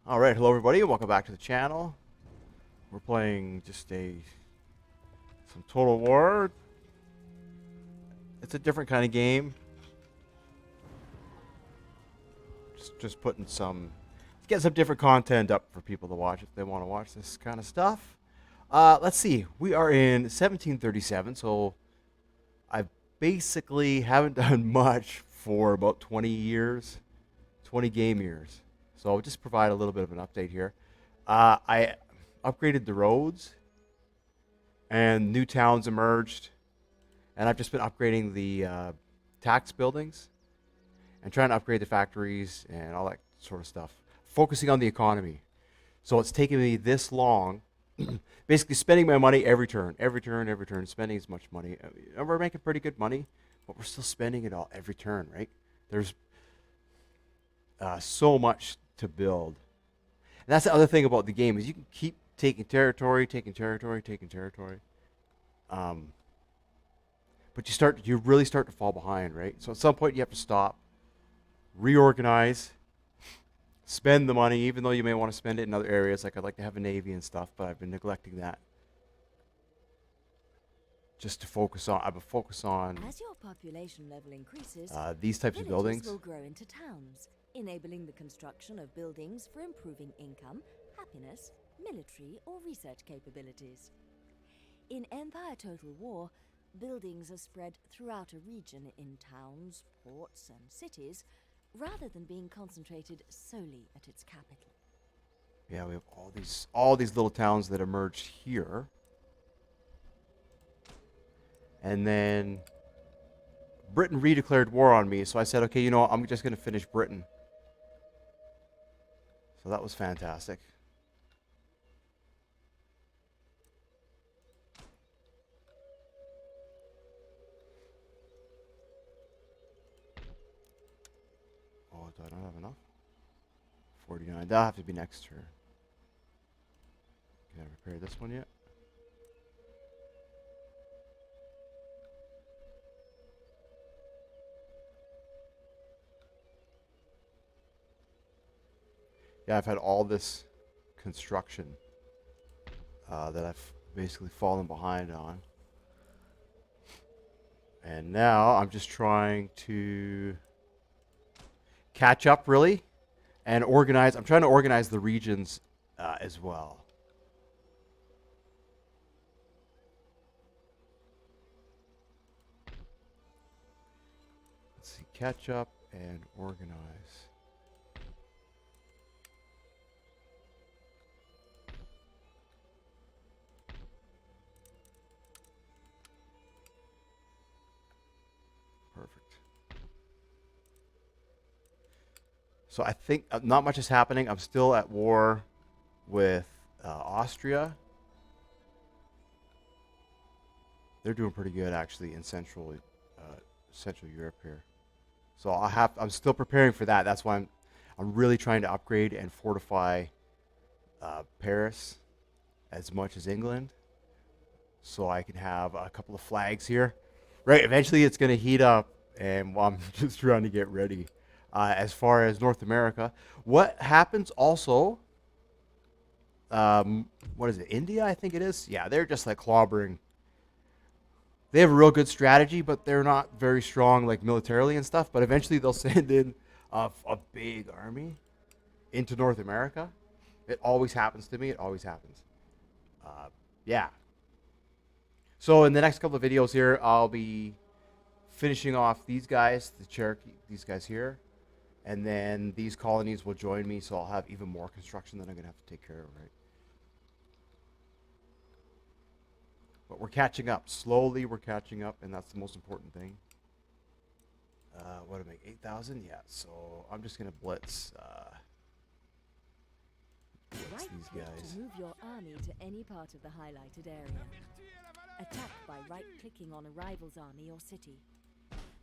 All right, hello everybody, and welcome back to the channel. We're playing just some Total War. It's a different kind of game. Just putting get some different content up for people to watch if they want to watch this kind of stuff. Let's see, we are in 1737, so I basically haven't done much for about 20 years, 20 game years. So I'll just provide a little bit of an update here. I upgraded the roads, and new towns emerged, and I've just been upgrading the tax buildings and trying to upgrade the factories and all that sort of stuff, focusing on the economy. So it's taken me this long, basically spending my money every turn, spending as much money. And we're making pretty good money, but we're still spending it all every turn, right? There's so much to build. And that's the other thing about the game is you can keep taking territory. But you really start to fall behind, right? So at some point you have to stop, reorganize, spend the money, even though you may want to spend it in other areas. Like I'd like to have a navy and stuff, but I've been neglecting that. Just to focus on, As your population level increases, these types of villages buildings. will grow into towns, enabling the construction of buildings for improving income, happiness, military, or research capabilities. In Empire Total War, buildings are spread throughout a region in towns, ports, and cities, rather than being concentrated solely at its capital. Yeah, we have all these little towns that emerged here. And then Britain redeclared war on me, so I said, okay, I'm just going to finish Britain. So that was fantastic. Oh, do I not have enough? 49. That'll have to be next turn. Can I repair this one yet? Yeah, I've had all this construction that I've basically fallen behind on. And now I'm just trying to catch up, really, and organize. I'm trying to organize the regions as well. Let's see, catch up and organize. Perfect. So I think not much is happening. I'm still at war with Austria. They're doing pretty good actually in Central Europe here. So I'm still preparing for that. That's why I'm really trying to upgrade and fortify Paris as much as England, so I can have a couple of flags here. Right, eventually it's going to heat up, and I'm just trying to get ready. As far as North America, what happens also? What is it? India, I think it is. Yeah, they're just like clobbering. They have a real good strategy, but they're not very strong, like militarily and stuff. But eventually, they'll send in a big army into North America. It always happens to me. It always happens. Yeah. So in the next couple of videos here, I'll be finishing off these guys, the Cherokee, these guys here, and then these colonies will join me. So I'll have even more construction that I'm gonna have to take care of, right? But we're catching up. Slowly, we're catching up, and that's the most important thing. What do I make? 8,000? Yeah, so I'm just going to blitz these guys. To move your army to any part of the highlighted area. Attack by right-clicking on a rival's army or city.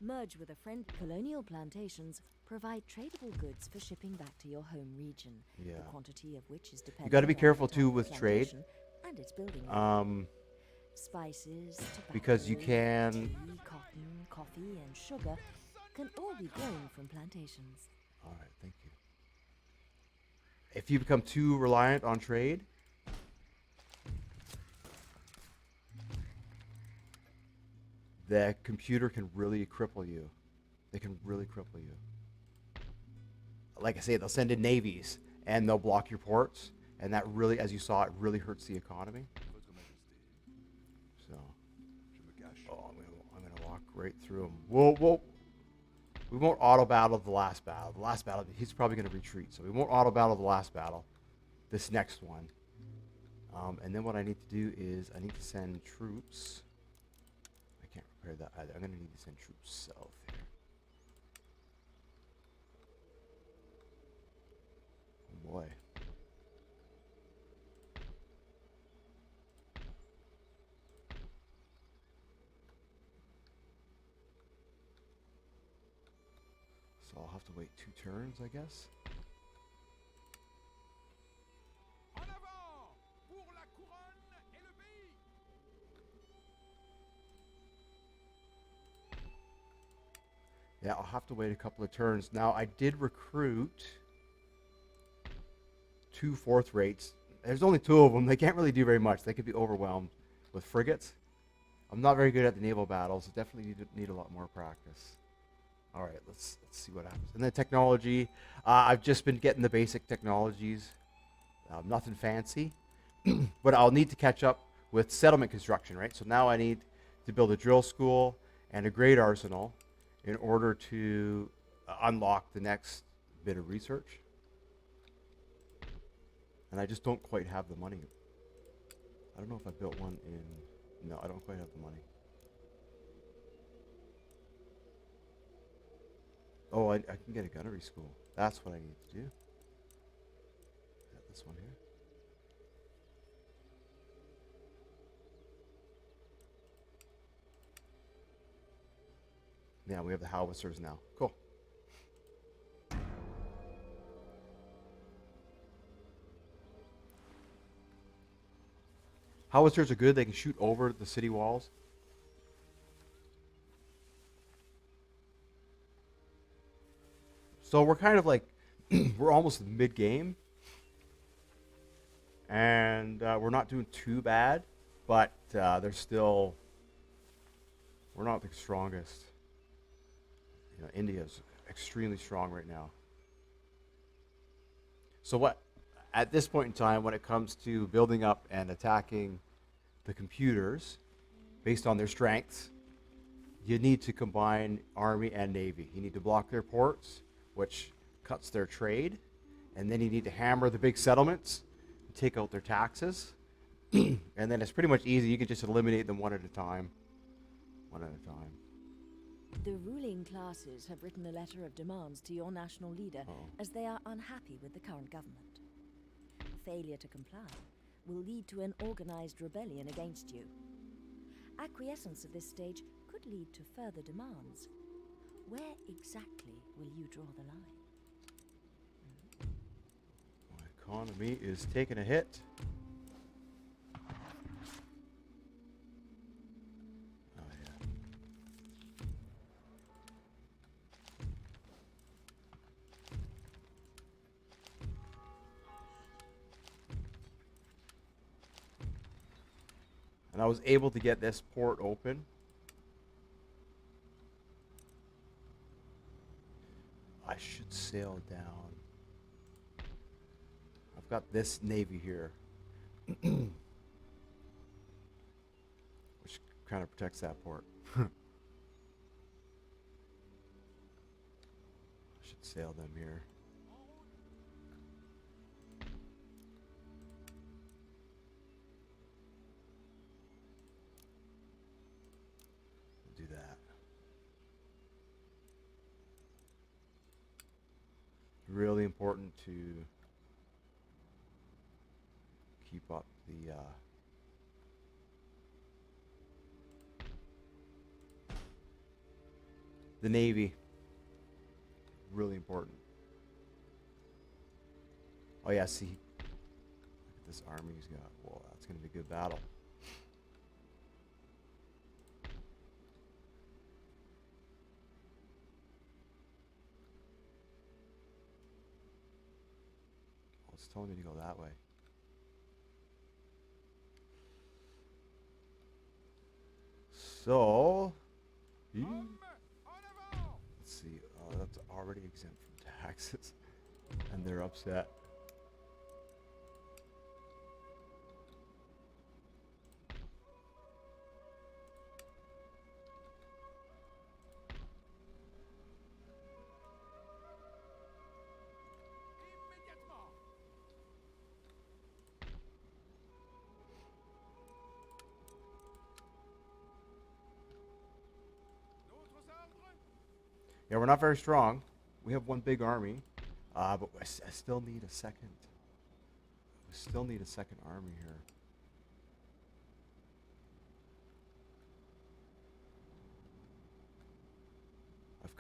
Merge with a friend. Colonial plantations provide tradable goods for shipping back to your home region. Yeah. The quantity of which is dependent. You got to be on careful the too type with of trade. plantation and its building. Spices, tobacco, Because you can. tea, cotton, coffee, and sugar can all be grown from plantations. All right, thank you. if you become too reliant on trade, the computer can really cripple you. They can really cripple you. Like I say, they'll send in navies and they'll block your ports, and that really, as you saw, it really hurts the economy. So, I'm gonna walk right through them. We won't auto battle the last battle. The last battle, he's probably gonna retreat, so we won't auto battle the last battle. This next one, and then what I need to do is I need to send troops. I can't repair that either. I'm gonna need to send troops south here. Oh boy. So I'll have to wait 2 turns, I guess. Yeah, I'll have to wait a couple of turns. Now, I did recruit 2 4th rates. There's only 2 of them. They can't really do very much. They could be overwhelmed with frigates. I'm not very good at the naval battles. I definitely need a lot more practice. All right, let's see what happens. And the technology, I've just been getting the basic technologies. Nothing fancy, but I'll need to catch up with settlement construction, right? So now I need to build a drill school and a great arsenal in order to unlock the next bit of research. And I just don't quite have the money. I don't know if I built one in... No, I don't quite have the money. Oh, I can get a gunnery school. That's what I need to do. Is that this one here? Yeah, we have the howitzers now. Cool. Howitzers are good. They can shoot over the city walls. So we're kind of like, we're almost mid-game. And we're not doing too bad, but they're still, we're not the strongest. You know, India's extremely strong right now. So what, at this point in time, when it comes to building up and attacking the computers based on their strengths, you need to combine Army and Navy. You need to block their ports, which cuts their trade, and then you need to hammer the big settlements and take out their taxes. And then it's pretty much easy. You can just eliminate them one at a time. One at a time. The ruling classes have written a letter of demands to your national leader as they are unhappy with the current government. Failure to comply will lead to an organized rebellion against you. Acquiescence at this stage could lead to further demands. Where exactly will you draw the line? My economy is taking a hit. Oh, yeah. And I was able to get this port open. I should sail down. I've got this navy here, which kind of protects that port. I should sail them here. Do that. Really important to keep up the Navy. Really important. Oh yeah, see, look at this army he's got. Whoa, that's gonna be a good battle. it's telling me to go that way. So, let's see. That's already exempt from taxes, and they're upset. Yeah, we're not very strong. We have one big army, but I still need a second. We still need a second army here.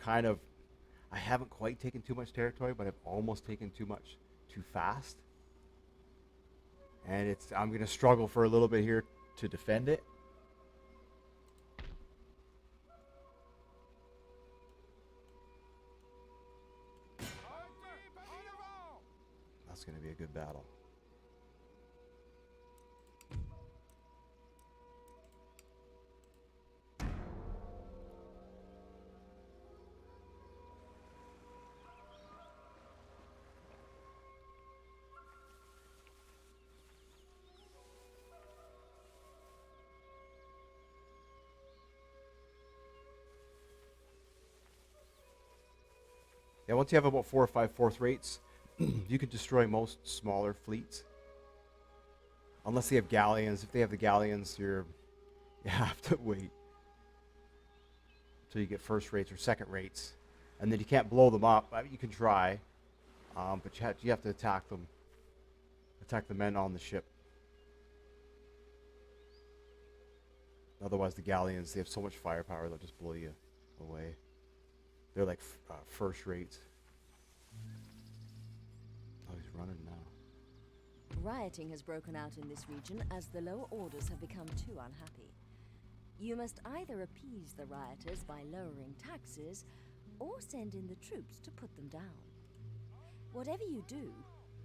I haven't quite taken too much territory, but I've almost taken too much too fast. And I'm going to struggle for a little bit here to defend it. That's going to be a good battle. Yeah, once you have about 4 or 5 fourth rates, you can destroy most smaller fleets. Unless they have galleons. If they have the galleons, you have to wait until you get first rates or second rates. And then you can't blow them up. I mean, you can try, but you have to attack them. Attack the men on the ship. Otherwise, the galleons, they have so much firepower, they'll just blow you away. They're like first rates. Oh, he's running now. Rioting has broken out in this region as the lower orders have become too unhappy. You must either appease the rioters by lowering taxes, or send in the troops to put them down. Whatever you do,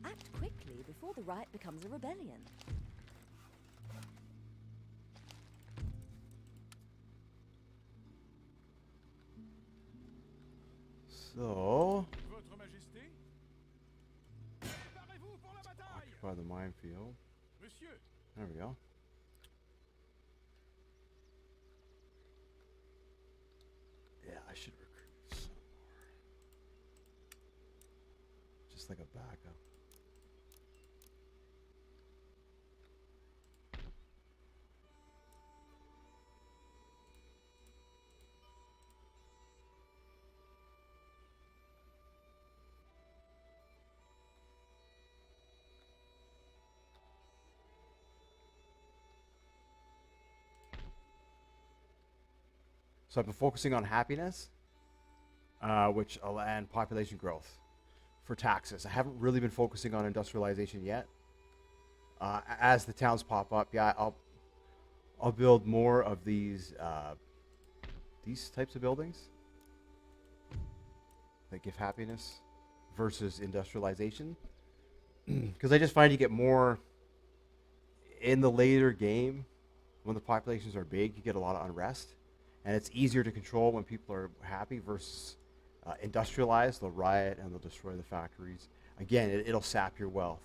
act quickly before the riot becomes a rebellion. So, Votre Majesté, préparez-vous pour la bataille. occupy the minefield. Monsieur, There we go. Yeah, I should recruit some more. Just like a backup. So I've been focusing on happiness, and population growth for taxes. I haven't really been focusing on industrialization yet. As the towns pop up, yeah, I'll build more of these types of buildings that give happiness versus industrialization, because I just find you get more in the later game when the populations are big. You get a lot of unrest. And it's easier to control when people are happy versus industrialized. They'll riot and they'll destroy the factories. Again, it'll sap your wealth.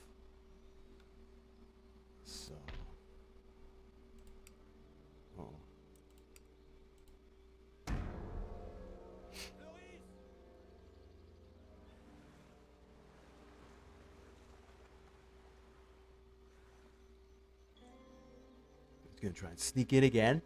So, he's gonna try and sneak in again.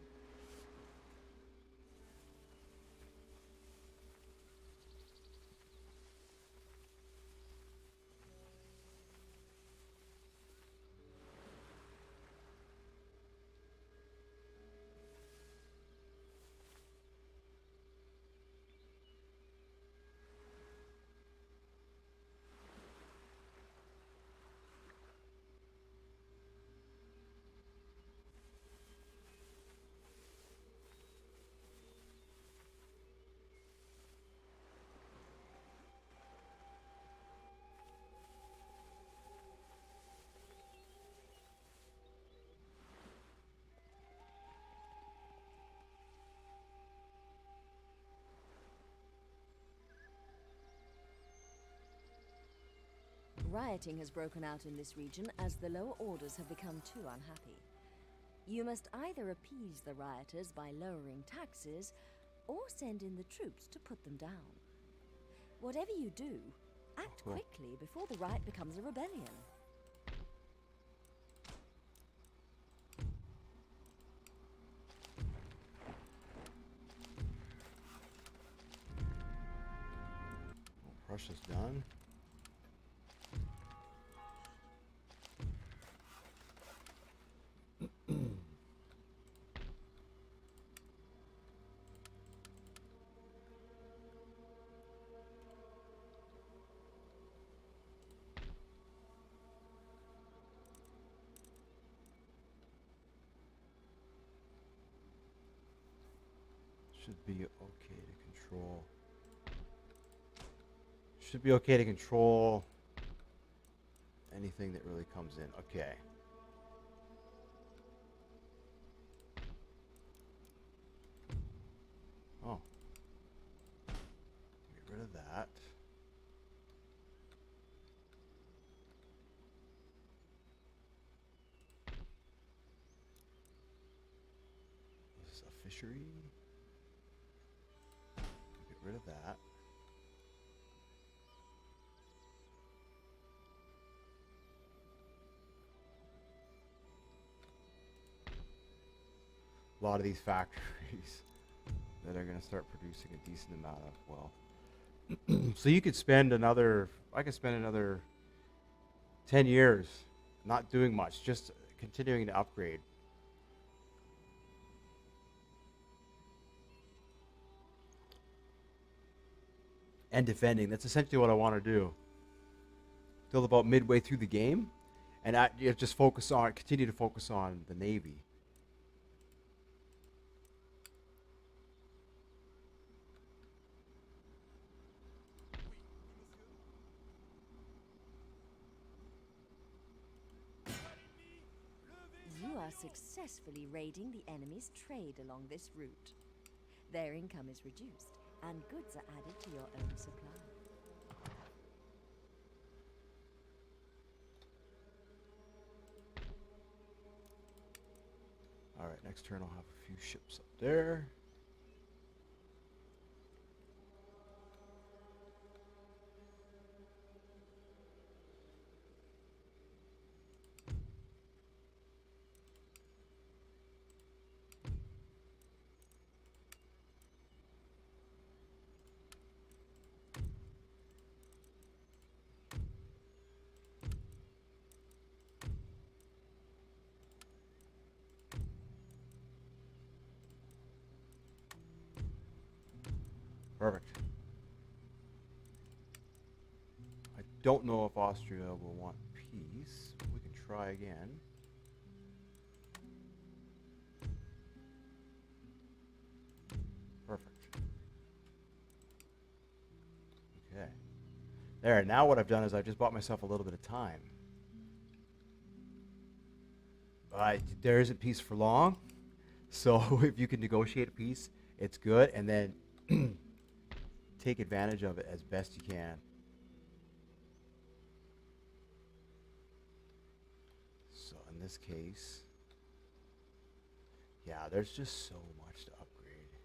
Rioting has broken out in this region as the lower orders have become too unhappy. You must either appease the rioters by lowering taxes, or send in the troops to put them down. Whatever you do, act Cool. quickly before the riot becomes a rebellion. Russia's done. Should be okay to control. Should be okay to control anything that really comes in. Okay. Oh. Get rid of that. This is a fishery. Get rid of that. A lot of these factories that are going to start producing a decent amount of wealth. So you could spend another, I could spend another 10 years not doing much, just continuing to upgrade. And defending. That's essentially what I want to do. Till about midway through the game. And just continue to focus on the Navy. You are successfully raiding the enemy's trade along this route. Their income is reduced, and goods are added to your own supply. Alright, next turn I'll have a few ships up there. Perfect. I don't know if Austria will want peace. We can try again. Perfect. Okay. There, now what I've done is I've just bought myself a little bit of time. There isn't peace for long. So if you can negotiate a peace, it's good. And then take advantage of it as best you can. So in this case, yeah, there's just so much to upgrade.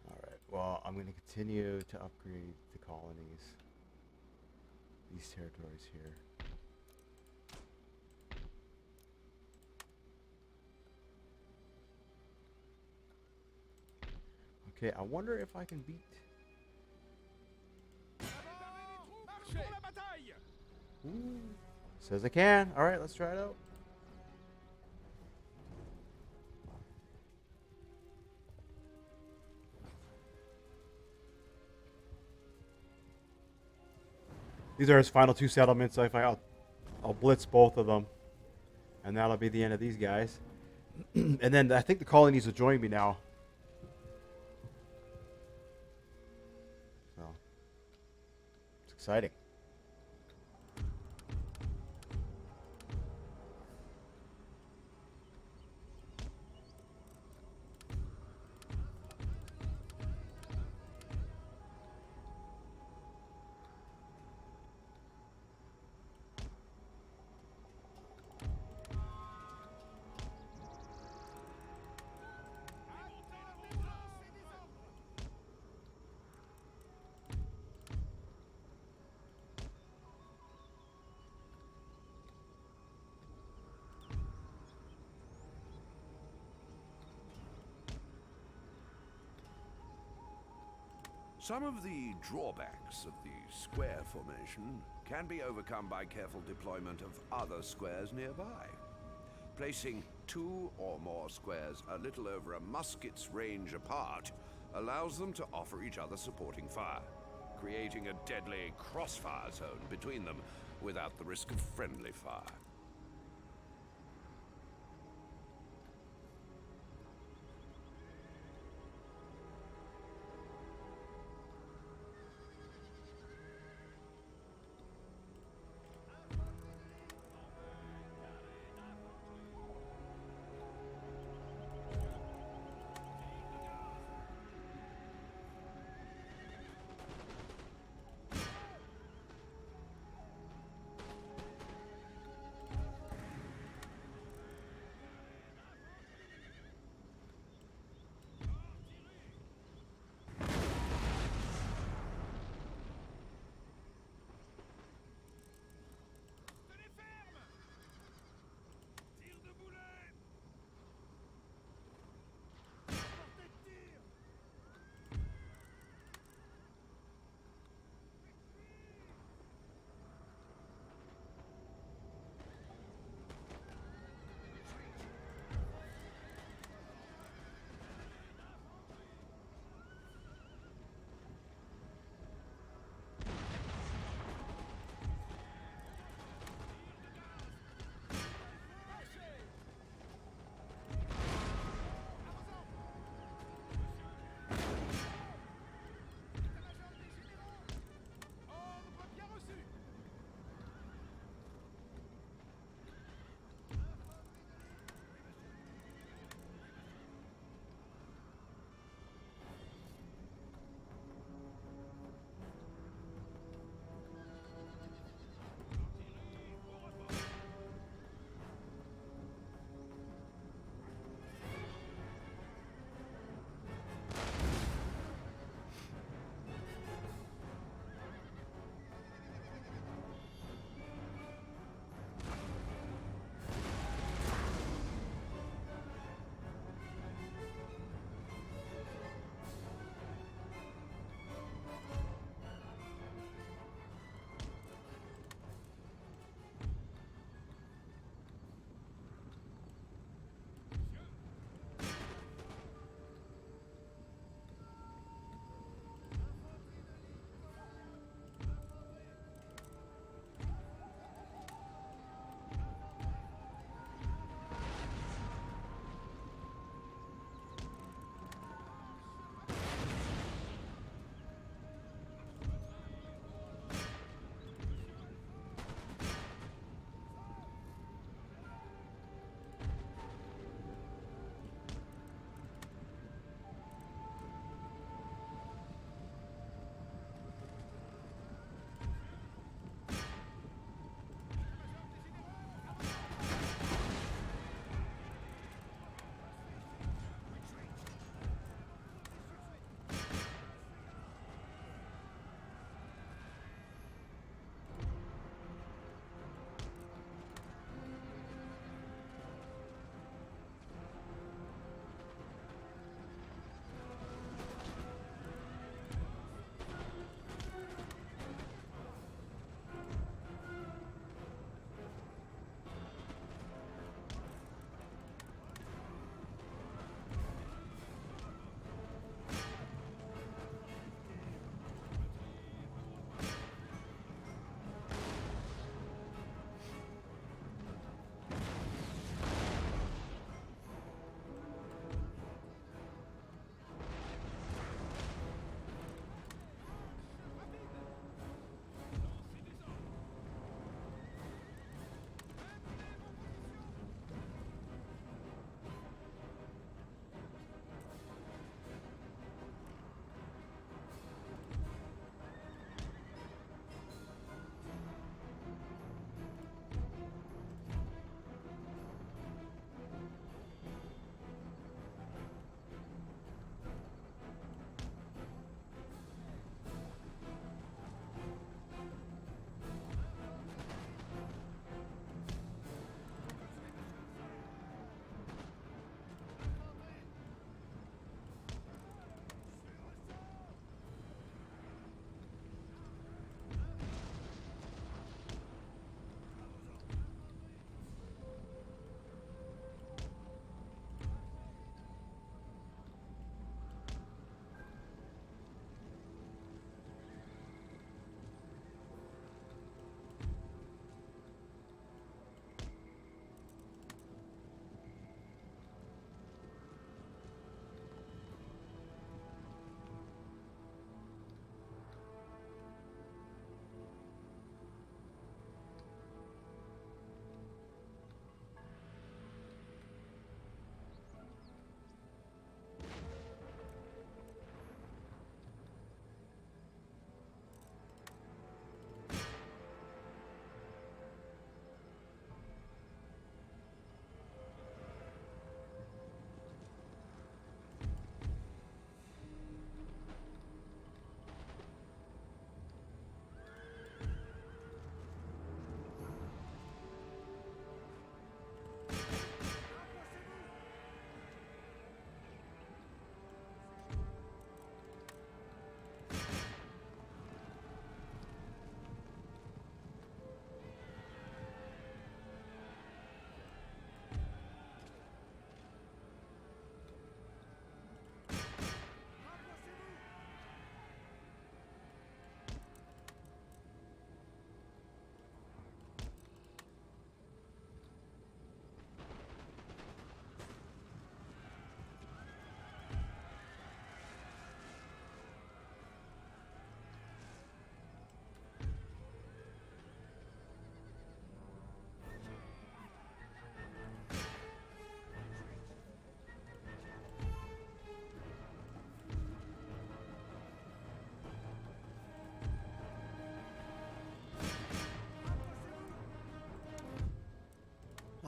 Alright, well, I'm going to continue to upgrade the colonies. These territories here. Okay, I wonder if I can beat... Marchez pour la bataille! Ooh, says I can. Alright, let's try it out. These are his final two settlements. So I'll blitz both of them. And that'll be the end of these guys. And then I think the colonies will join me now. So, it's exciting. Some of the drawbacks of the square formation can be overcome by careful deployment of other squares nearby. Placing 2 or more squares a little over a musket's range apart allows them to offer each other supporting fire, creating a deadly crossfire zone between them without the risk of friendly fire.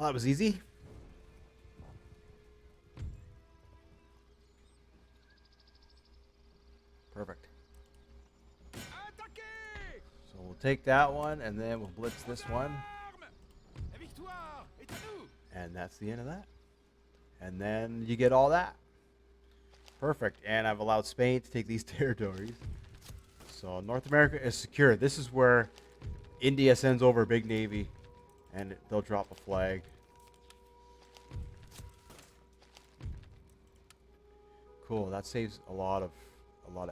Well, that was easy. Perfect. Attaquez! So we'll take that one, and then we'll blitz this one. Armes! La victoire est à nous! And that's the end of that. And then you get all that. Perfect. And I've allowed Spain to take these territories. So North America is secure. This is where India sends over a big navy, and they'll drop a flag. Cool. That saves a lot of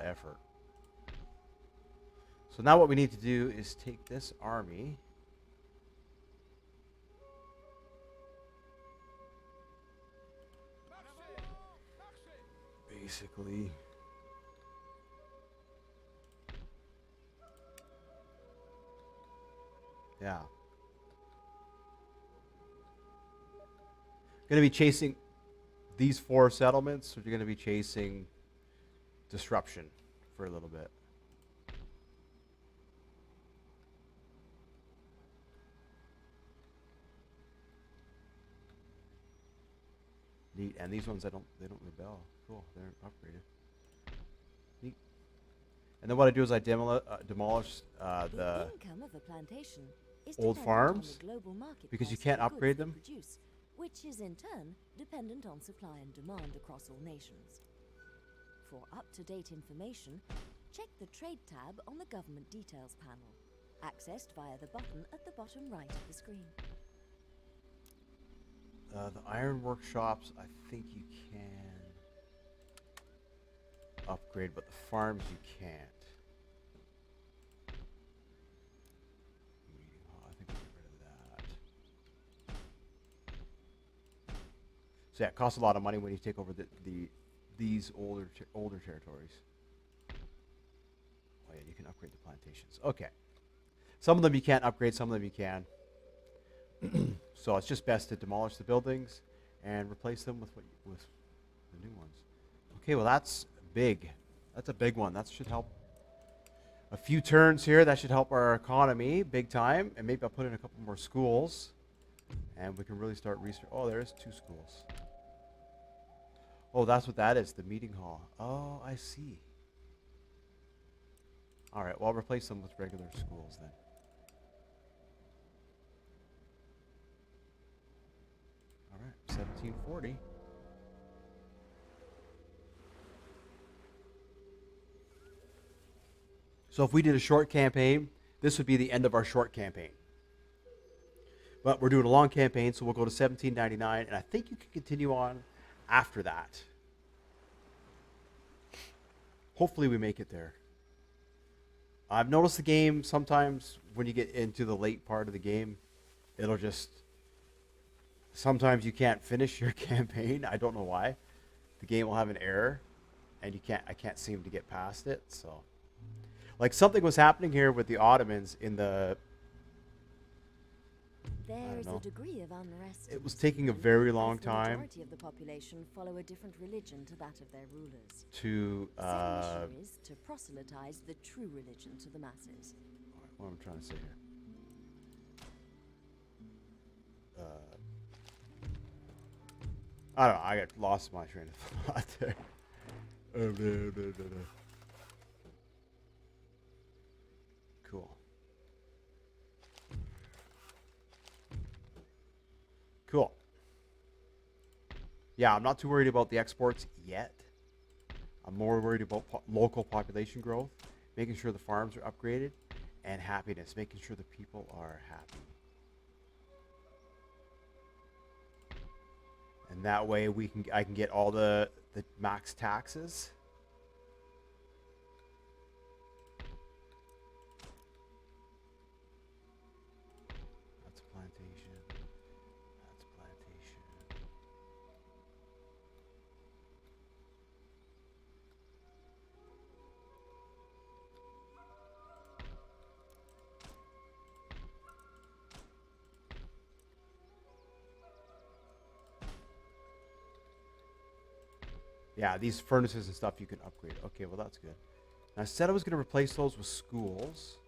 effort. So now what we need to do is take this army. Marchez! Marchez! Basically. Yeah. Going to be chasing these 4 settlements, so you're going to be chasing disruption for a little bit. Neat. And these ones they don't rebel. Cool. They're upgraded. Neat. And then what I do is I demolish the income of a plantation is old dependent farms, on the global market because you price can't for goods upgrade they them. produce, which is in turn dependent on supply and demand across all nations. For up-to-date information, check the Trade tab on the Government Details panel, accessed via the button at the bottom right of the screen. The iron workshops, I think you can upgrade, but the farms you can't. I think we'll get rid of that. So yeah, it costs a lot of money when you take over these older territories. Oh yeah, you can upgrade the plantations. Okay. Some of them you can't upgrade, some of them you can. So it's just best to demolish the buildings and replace them with the new ones. Okay, well that's big. That's a big one. That should help. A few turns here. That should help our economy big time. And maybe I'll put in a couple more schools, and we can really start research. Oh, there's 2 schools. Oh, that's what that is. The meeting hall. Oh, I see. All right. Well, I'll replace them with regular schools then. All right, 1740. So if we did a short campaign, this would be the end of our short campaign. But we're doing a long campaign, so we'll go to 1799, and I think you can continue on after that. Hopefully we make it there. I've noticed the game sometimes when you get into the late part of the game, it'll just... Sometimes you can't finish your campaign. I don't know why. The game will have an error, and I can't seem to get past it. So, like something was happening here with the Ottomans in the. There is a degree of unrest. It was taking a very long as the time majority of the population follow a different religion to that of their rulers. to. Send missionaries to proselytize the true religion to the masses. What am I trying to say here? I don't know. I got lost my train of thought there. Cool. Cool. Yeah, I'm not too worried about the exports yet. I'm more worried about local population growth, making sure the farms are upgraded, and happiness, making sure the people are happy. And that way I can get all the max taxes. That's a plantation. That's a plantation. Yeah, these furnaces and stuff you can upgrade. Okay, well that's good. And I said I was going to replace those with schools.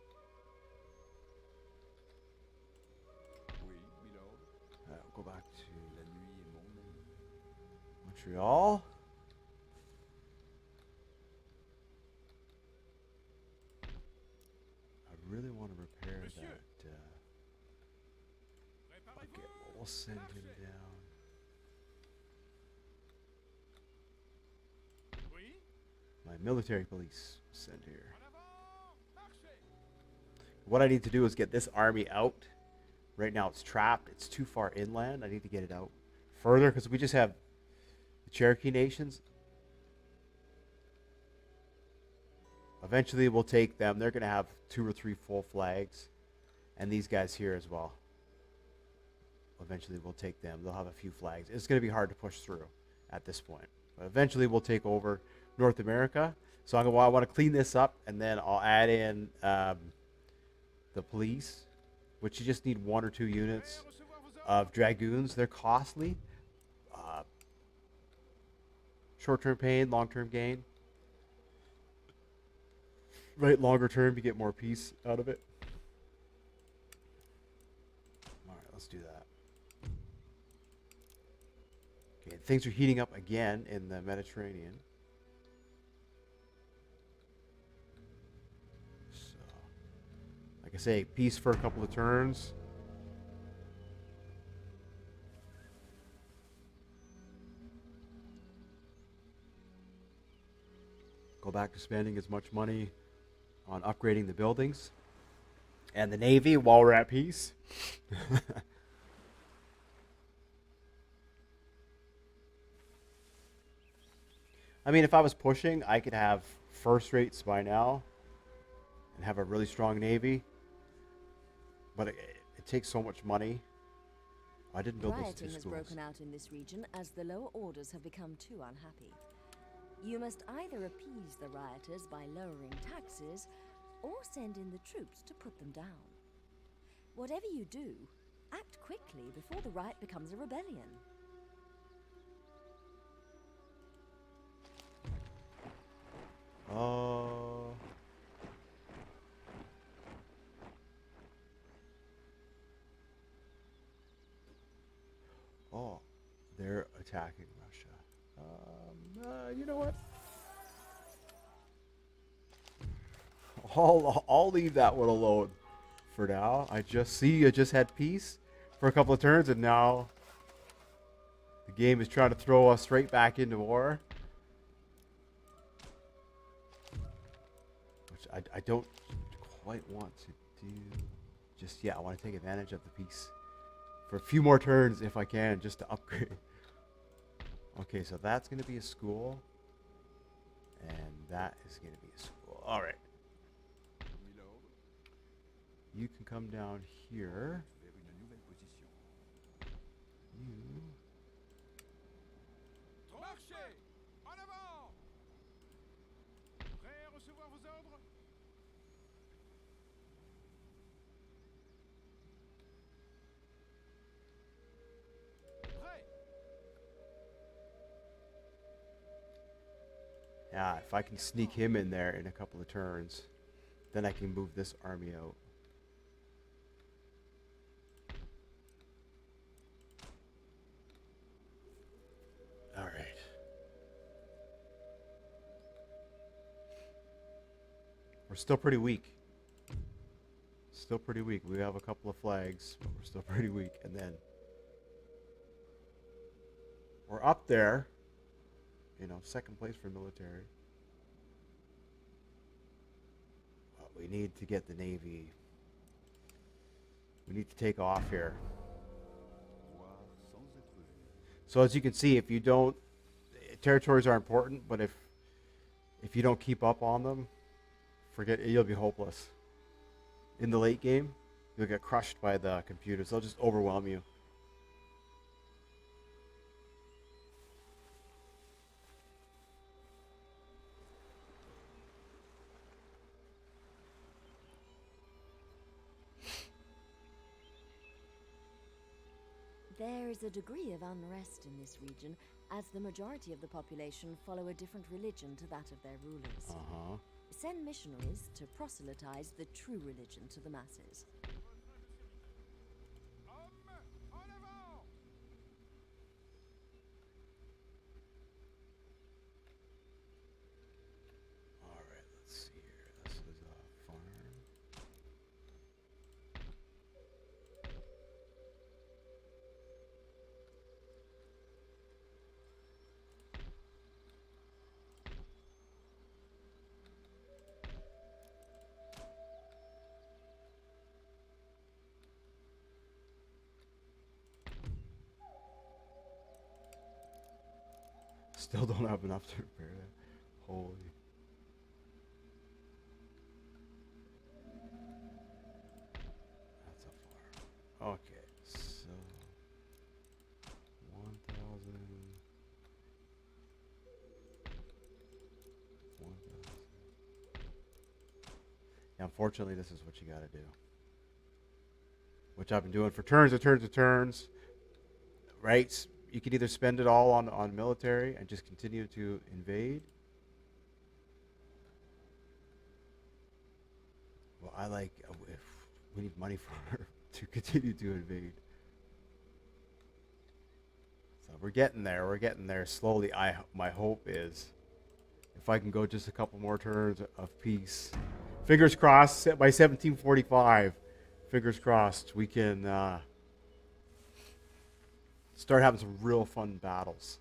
Oui, Milord. Go back Montreal. I really want to repair Monsieur. that. Préparez-vous. Okay, we'll send him Marchez. down. Oui. My military police sent here. En avant. Marchez. What I need to do is get this army out. Right now it's trapped. It's too far inland. I need to get it out further because we just have the Cherokee nations. Eventually we'll take them. They're going to have 2 or 3 full flags. And these guys here as well. Eventually we'll take them. They'll have a few flags. It's going to be hard to push through at this point. But eventually we'll take over North America. So I want to clean this up, and then I'll add in the police, which you just need 1 or 2 units Prêt à recevoir vos ordres? of dragoons. They're costly. Short-term pain, long-term gain. Right, longer term, you get more peace out of it. All right, let's do that. Okay, things are heating up again in the Mediterranean. So, like I say, peace for a couple of turns. Go back to spending as much money on upgrading the buildings and the Navy while we're at peace. I mean, if I was pushing, I could have first rates by now and have a really strong Navy. But it takes so much money. I didn't build those 2 Rioting has schools. broken out in this region as the lower orders have become too unhappy. You must either appease the rioters by lowering taxes, or send in the troops to put them down. Whatever you do, act quickly before the riot becomes a rebellion. Oh. Oh, they're attacking Russia. You know what? I'll leave that one alone for now. I just had peace for a couple of turns, and now the game is trying to throw us straight back into war. Which I don't quite want to do just yet. I want to take advantage of the peace for a few more turns if I can, just to upgrade. Okay, so that's going to be a school. And that is going to be a school. All right. Milord, You can come down here. vers une nouvelle position. You. Marchez. En avant. Prêt à recevoir vos ordres? Prêt. Yeah, if I can sneak him in there in a couple of turns, then I can move this army out. All right. We're still pretty weak. Still pretty weak. We have a couple of flags, but we're still pretty weak. And then we're up there, you know, second place for military. But we need to get the Navy. We need to take off here. Voir sans être vu. So as you can see, if you don't, territories are important, but if you don't keep up on them, forget it, you'll be hopeless. In the late game, you'll get crushed by the computers. They'll just overwhelm you. There is a degree of unrest in this region, as the majority of the population follow a different religion to that of their rulers. Uh-huh. Send missionaries to proselytize the true religion to the masses. Hommes, en avant. Still don't have enough to repair that. Holy. That's a far. Okay, so 1,000. 1,000. Yeah, unfortunately, this is what you got to do. Which I've been doing for turns and turns and turns. Right? You can either spend it all on military and just continue to invade. Well, I like if we need money for to continue to invade. So we're getting there. We're getting there slowly. My hope is if I can go just a couple more turns of peace. Fingers crossed by 1745. Fingers crossed we can start having some real fun battles.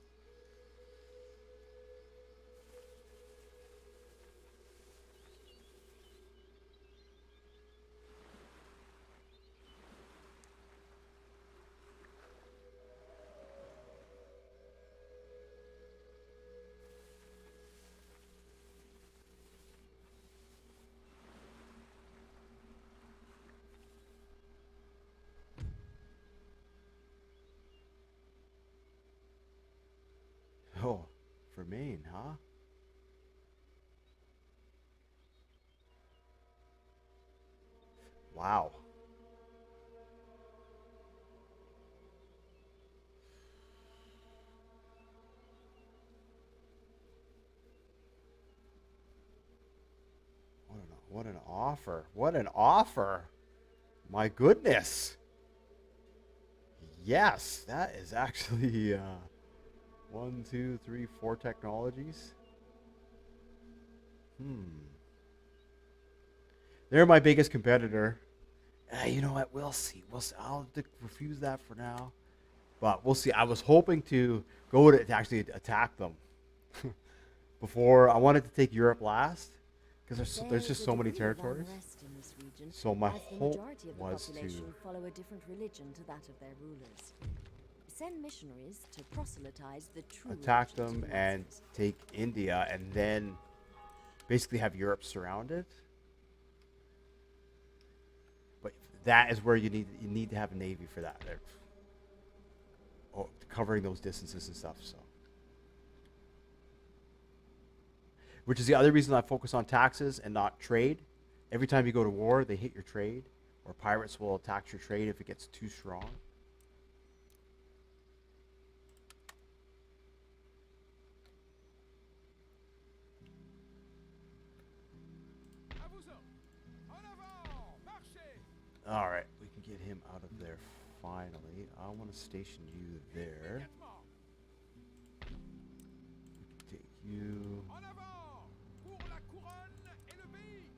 Oh, for Maine, huh? Wow. What an offer. What an offer. My goodness. Yes, that is actually 1, 2, 3, 4 technologies. They're my biggest competitor. You know what? We'll see. We'll see. I'll refuse that for now. But we'll see. I was hoping to go to actually attack them before. I wanted to take Europe last because there's just so many territories. In this region, So my as the hope majority of the was population to follow a different religion to that of their rulers. Send missionaries to proselytize the true attack religion to them the and masses. take India and then basically have Europe surrounded. But that is where you need to have a navy for that. Covering those distances and stuff. So, which is the other reason I focus on taxes and not trade. Every time you go to war, they hit your trade, or pirates will attack your trade if it gets too strong. À vos ordres. En avant. Marchez. All right, we can get him out of there finally. I want to station you there. Immédiatement. Take you. En avant. Pour la couronne et le pays.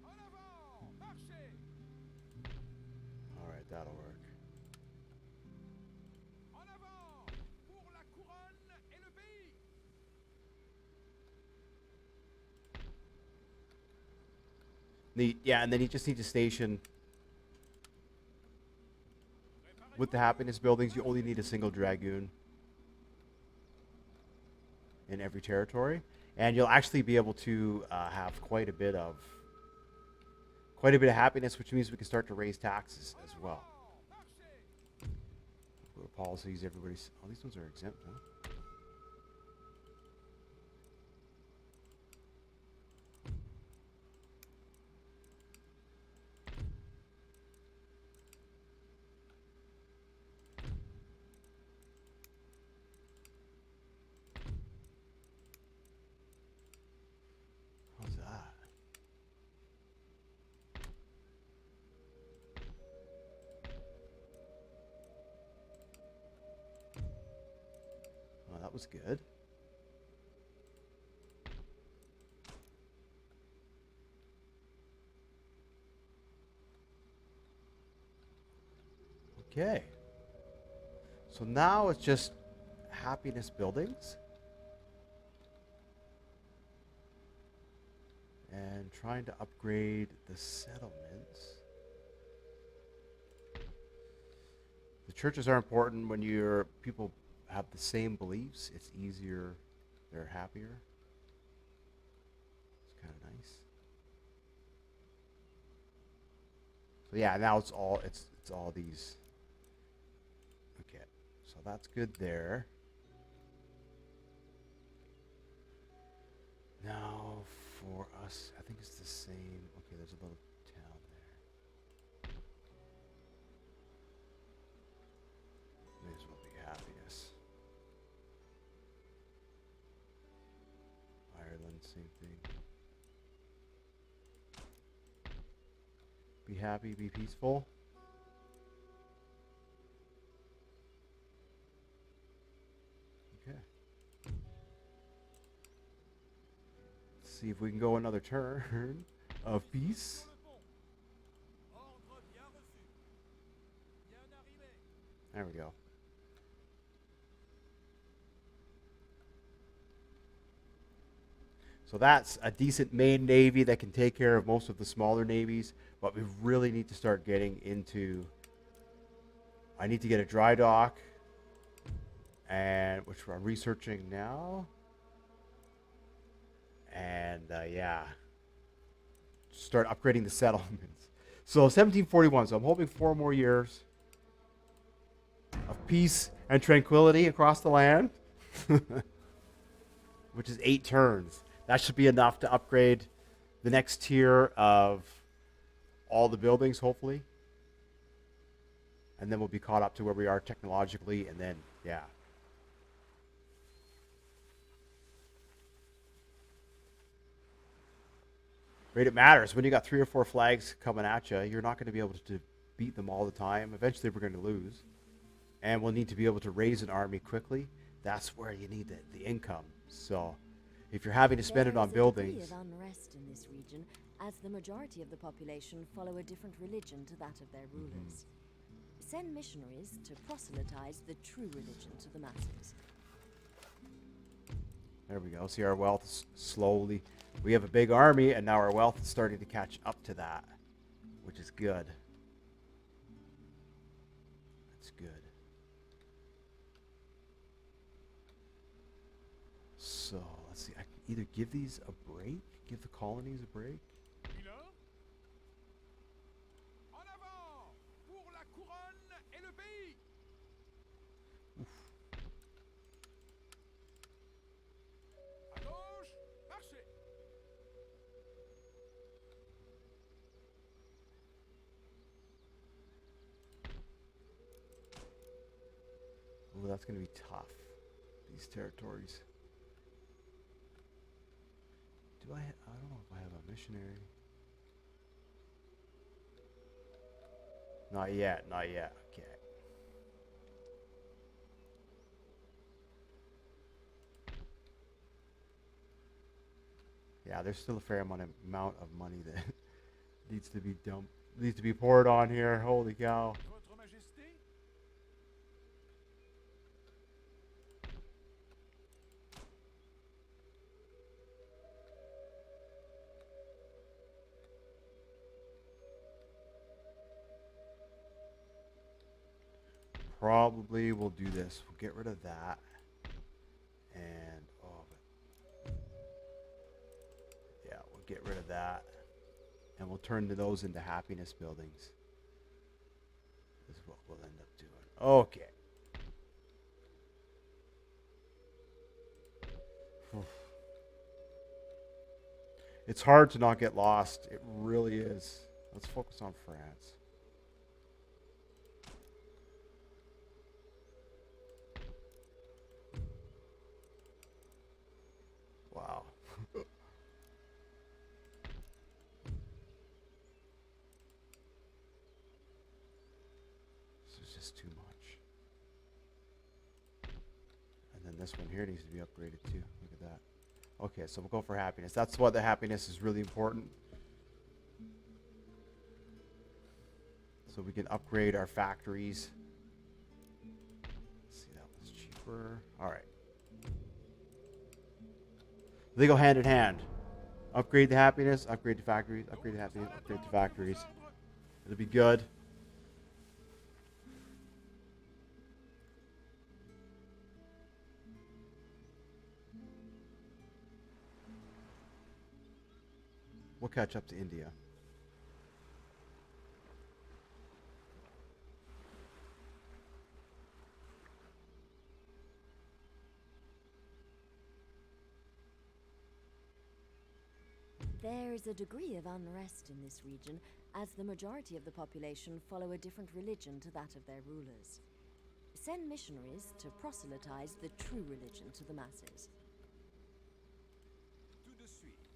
En avant. Marchez. All right, that'll work. En avant. Pour la couronne et le pays. Neat. Yeah, and then you just need to station with the happiness buildings. You only need a single dragoon in every territory, and you'll actually be able to have quite a bit of happiness, which means we can start to raise taxes as well. Marchez. Go to policies. Everybody's. Oh, these ones are exempt, huh? How's that? Oh, that was good. Okay. So now it's just happiness buildings. And trying to upgrade the settlements. The churches are important when your people have the same beliefs, it's easier, they're happier. It's kind of nice. So yeah, now it's all these. Okay, so that's good there. Now for us, I think it's the same. Okay, there's a little town there. May as well be happiness. Ireland, same thing. Be happy, be peaceful. Okay. Let's see if we can go another turn of peace. Ordre bien reçu. Bien arrivé. There we go. So that's a decent main navy that can take care of most of the smaller navies, but we really need to start getting into. I need to get a dry dock, and which I'm researching now. And yeah, start upgrading the settlements. So 1741. So I'm hoping 4 more years of peace and tranquility across the land, which is 8 turns. That should be enough to upgrade the next tier of all the buildings, hopefully. And then we'll be caught up to where we are technologically, and then, yeah. Right, it matters. When you got 3 or 4 flags coming at you, you're not going to be able to beat them all the time. Eventually, we're going to lose. And we'll need to be able to raise an army quickly. That's where you need the income. So if you're having to spend it on buildings. There is a degree of unrest in this region, as the majority of the population follow a different religion to that of their rulers. Send missionaries to proselytize the true religion to the masses. There we go. See, our wealth is slowly. We have a big army, and now our wealth is starting to catch up to that, which is good. That's good. So, let's see. I can either give these a break, give the colonies a break. Miller. En avant pour la couronne et le pays. À gauche, marchez. Oh, that's going to be tough. These territories. I don't know if I have a missionary. Not yet, not yet. Okay. Yeah, there's still a fair amount of money that needs to be dumped, needs to be poured on here. Holy cow. Votre Majesté. Probably we'll do this. We'll get rid of that. And, yeah, we'll get rid of that. And we'll turn those into happiness buildings. This is what we'll end up doing. Okay. It's hard to not get lost. It really is. Let's focus on France. Wow. This is just too much. And then this one here needs to be upgraded too. Look at that. Okay, so we'll go for happiness. That's what the happiness is really important. So we can upgrade our factories. Let's see, that was cheaper. All right. They go hand in hand. Upgrade the happiness, upgrade the factories, upgrade the happiness, upgrade the factories. It'll be good. we'll catch up to India. There is a degree of unrest in this region, as the majority of the population follow a different religion to that of their rulers. Send missionaries to proselytize the true religion to the masses. Tout de suite.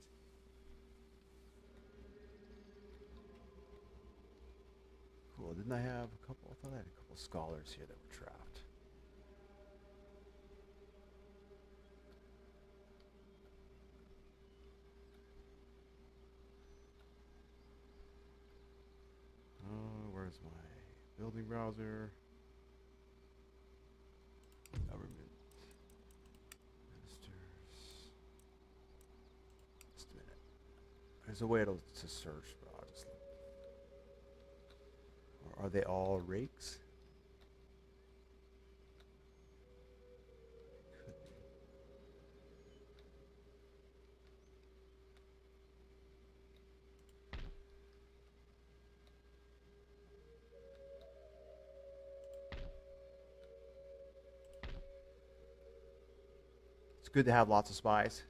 Cool. Didn't I have a couple? I thought I had a couple scholars here that were trapped. Where's my building browser? Government. Ministers. Just a minute. There's a way to search, but I'll just look. Or are they all rakes? Could be. It's good to have lots of spies.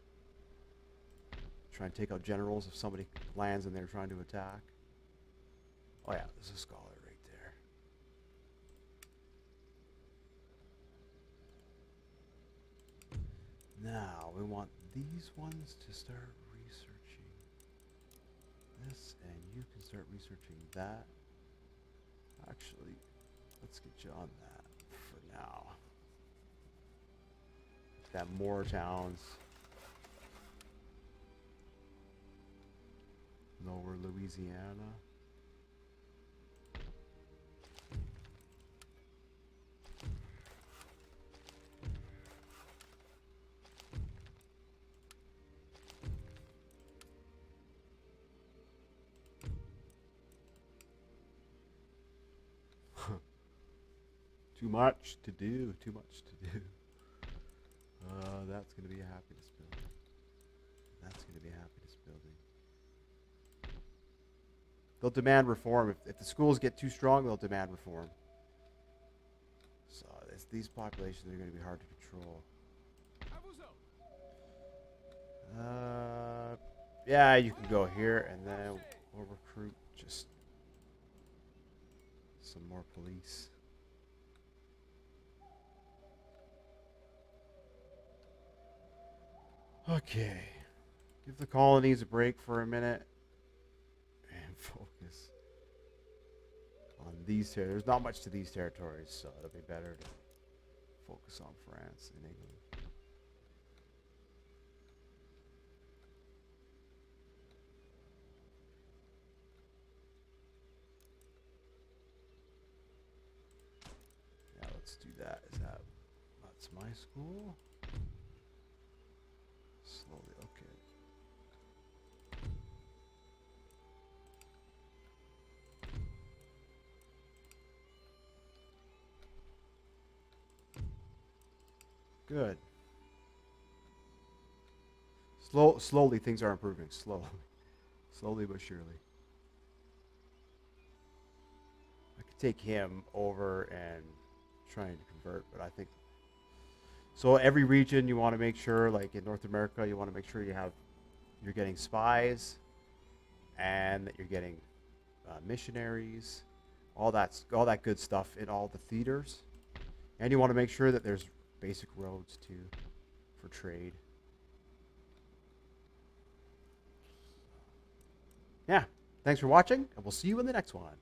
Try and take out generals if somebody lands and they're trying to attack. Oh yeah, there's a scholar right there. Now we want these ones to start researching this, and you can start researching that. Actually, let's get you on that for now. Got more towns. Lower Louisiana. Too much to do, too much to do. That's going to be a happiness building. That's going to be a happiness building. They'll demand reform. If the schools get too strong, they'll demand reform. So these populations are going to be hard to control. À vos ordres. Yeah, you can go here, and then we'll recruit just some more police. Okay. Give the colonies a break for a minute and focus on these territories. There's not much to these territories, so it'll be better to focus on France and England. Yeah, let's do that. That's my school? Slowly, okay. Good. Slowly things are improving. Slowly but surely. I could take him over and try and convert, but I think so. Every region you want to make sure, like in North America, you want to make sure you're getting spies, and that you're getting missionaries, all that good stuff in all the theaters, and you want to make sure that there's basic roads too for trade. Yeah, thanks for watching, and we'll see you in the next one.